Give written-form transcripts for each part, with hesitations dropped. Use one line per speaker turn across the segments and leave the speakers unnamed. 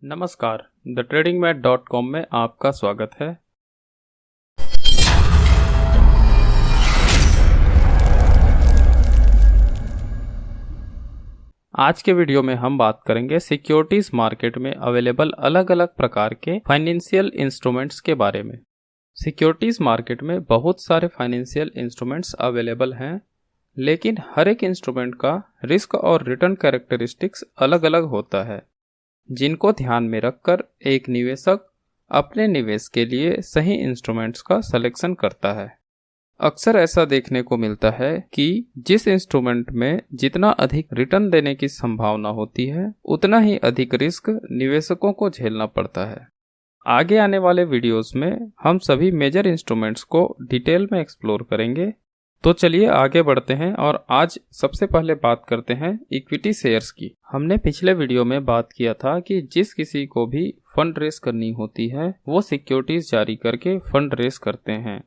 नमस्कार, TheTradingMat.com में आपका स्वागत है। आज के वीडियो में हम बात करेंगे सिक्योरिटीज मार्केट में अवेलेबल अलग अलग प्रकार के फाइनेंशियल इंस्ट्रूमेंट्स के बारे में। सिक्योरिटीज मार्केट में बहुत सारे फाइनेंशियल इंस्ट्रूमेंट्स अवेलेबल हैं, लेकिन हर एक इंस्ट्रूमेंट का रिस्क और रिटर्न कैरेक्टरिस्टिक्स अलग अलग होता है, जिनको ध्यान में रखकर एक निवेशक अपने निवेश के लिए सही इंस्ट्रूमेंट्स का सिलेक्शन करता है। अक्सर ऐसा देखने को मिलता है कि जिस इंस्ट्रूमेंट में जितना अधिक रिटर्न देने की संभावना होती है, उतना ही अधिक रिस्क निवेशकों को झेलना पड़ता है। आगे आने वाले वीडियोस में हम सभी मेजर इंस्ट्रूमेंट्स को डिटेल में एक्सप्लोर करेंगे। तो चलिए आगे बढ़ते हैं और आज सबसे पहले बात करते हैं इक्विटी शेयर्स की। हमने पिछले वीडियो में बात किया था कि जिस किसी को भी फंड रेस करनी होती है, वो सिक्योरिटीज जारी करके फंड रेस करते हैं।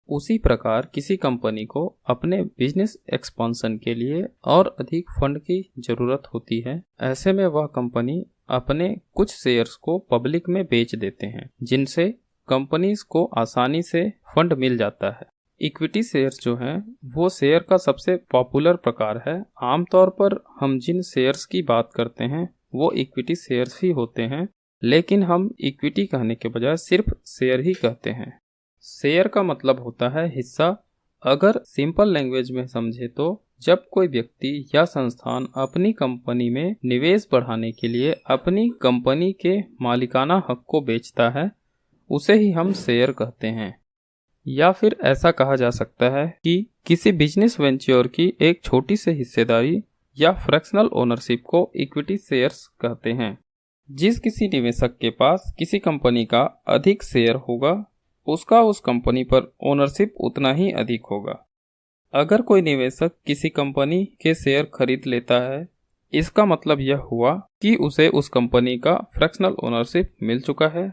उसी प्रकार किसी कंपनी को अपने बिजनेस एक्सपेंशन के लिए और अधिक फंड की जरूरत होती है। ऐसे में वह कंपनी अपने कुछ शेयर्स को पब्लिक में बेच देते हैं, जिनसे कंपनीज को आसानी से फंड मिल जाता है। इक्विटी शेयर्स जो हैं वो शेयर का सबसे पॉपुलर प्रकार है। आमतौर पर हम जिन शेयर्स की बात करते हैं वो इक्विटी शेयर्स ही होते हैं, लेकिन हम इक्विटी कहने के बजाय सिर्फ शेयर ही कहते हैं। शेयर का मतलब होता है हिस्सा। अगर सिंपल लैंग्वेज में समझे तो जब कोई व्यक्ति या संस्थान अपनी कंपनी में निवेश बढ़ाने के लिए अपनी कंपनी के मालिकाना हक को बेचता है, उसे ही हम शेयर कहते हैं। या फिर ऐसा कहा जा सकता है कि किसी बिजनेस वेंचर की एक छोटी सी हिस्सेदारी या फ्रैक्शनल ओनरशिप को इक्विटी शेयर्स कहते हैं। जिस किसी निवेशक के पास किसी कंपनी का अधिक शेयर होगा, उसका उस कंपनी पर ओनरशिप उतना ही अधिक होगा। अगर कोई निवेशक किसी कंपनी के शेयर खरीद लेता है, इसका मतलब यह हुआ कि उसे उस कंपनी का फ्रैक्शनल ओनरशिप मिल चुका है।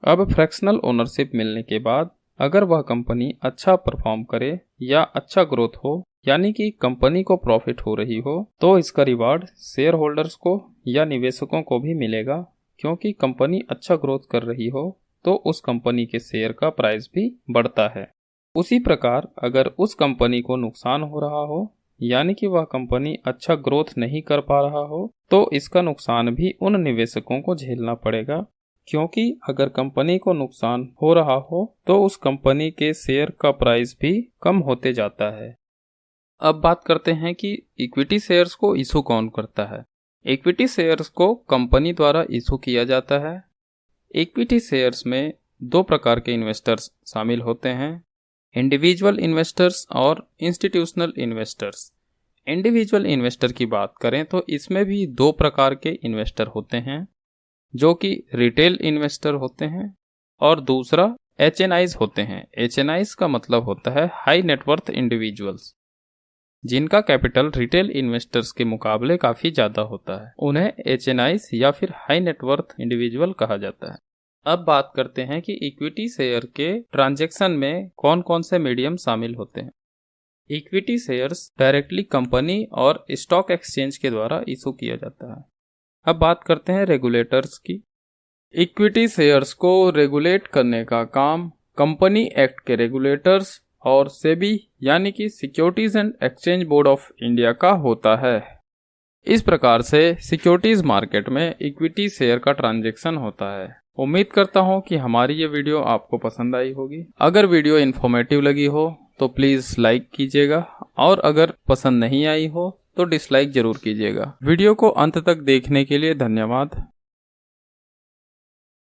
अब फ्रैक्शनल ओनरशिप मिलने के बाद अगर वह कंपनी अच्छा परफॉर्म करे या अच्छा ग्रोथ हो, यानी कि कंपनी को प्रॉफिट हो रही हो, तो इसका रिवार्ड शेयर होल्डर्स को या निवेशकों को भी मिलेगा। क्योंकि कंपनी अच्छा ग्रोथ कर रही हो तो उस कंपनी के शेयर का प्राइस भी बढ़ता है। उसी प्रकार अगर उस कंपनी को नुकसान हो रहा हो, यानी कि वह कंपनी अच्छा ग्रोथ नहीं कर पा रहा हो, तो इसका नुकसान भी उन निवेशकों को झेलना पड़ेगा। क्योंकि अगर कंपनी को नुकसान हो रहा हो तो उस कंपनी के शेयर का प्राइस भी कम होते जाता है। अब बात करते हैं कि इक्विटी शेयर्स को इशू कौन करता है। इक्विटी शेयर्स को कंपनी द्वारा इशू किया जाता है। इक्विटी शेयर्स में दो प्रकार के इन्वेस्टर्स शामिल होते हैं, इंडिविजुअल इन्वेस्टर्स और इंस्टीट्यूशनल इन्वेस्टर्स। इंडिविजुअल इन्वेस्टर की बात करें तो इसमें भी दो प्रकार के इन्वेस्टर होते हैं, जो कि रिटेल इन्वेस्टर होते हैं और दूसरा HNIs होते हैं। HNIs का मतलब होता है हाई नेटवर्थ इंडिविजुअल्स, जिनका कैपिटल रिटेल इन्वेस्टर्स के मुकाबले काफ़ी ज़्यादा होता है। उन्हें HNIs या फिर हाई नेटवर्थ इंडिविजुअल कहा जाता है। अब बात करते हैं कि इक्विटी शेयर के ट्रांजैक्शन में कौन कौन से मीडियम शामिल होते हैं। इक्विटी शेयर्स डायरेक्टली कंपनी और स्टॉक एक्सचेंज के द्वारा इशू किया जाता है। अब बात करते हैं रेगुलेटर्स की। इक्विटी शेयर्स को रेगुलेट करने का काम कंपनी एक्ट के रेगुलेटर्स और सेबी यानी कि securities and exchange board of India का होता है। इस प्रकार से सिक्योरिटीज मार्केट में इक्विटी शेयर का ट्रांजैक्शन होता है। उम्मीद करता हूं कि हमारी ये वीडियो आपको पसंद आई होगी। अगर वीडियो इन्फॉर्मेटिव लगी हो तो प्लीज लाइक कीजिएगा, और अगर पसंद नहीं आई हो तो डिसलाइक जरूर कीजिएगा। वीडियो को अंत तक देखने के लिए धन्यवाद।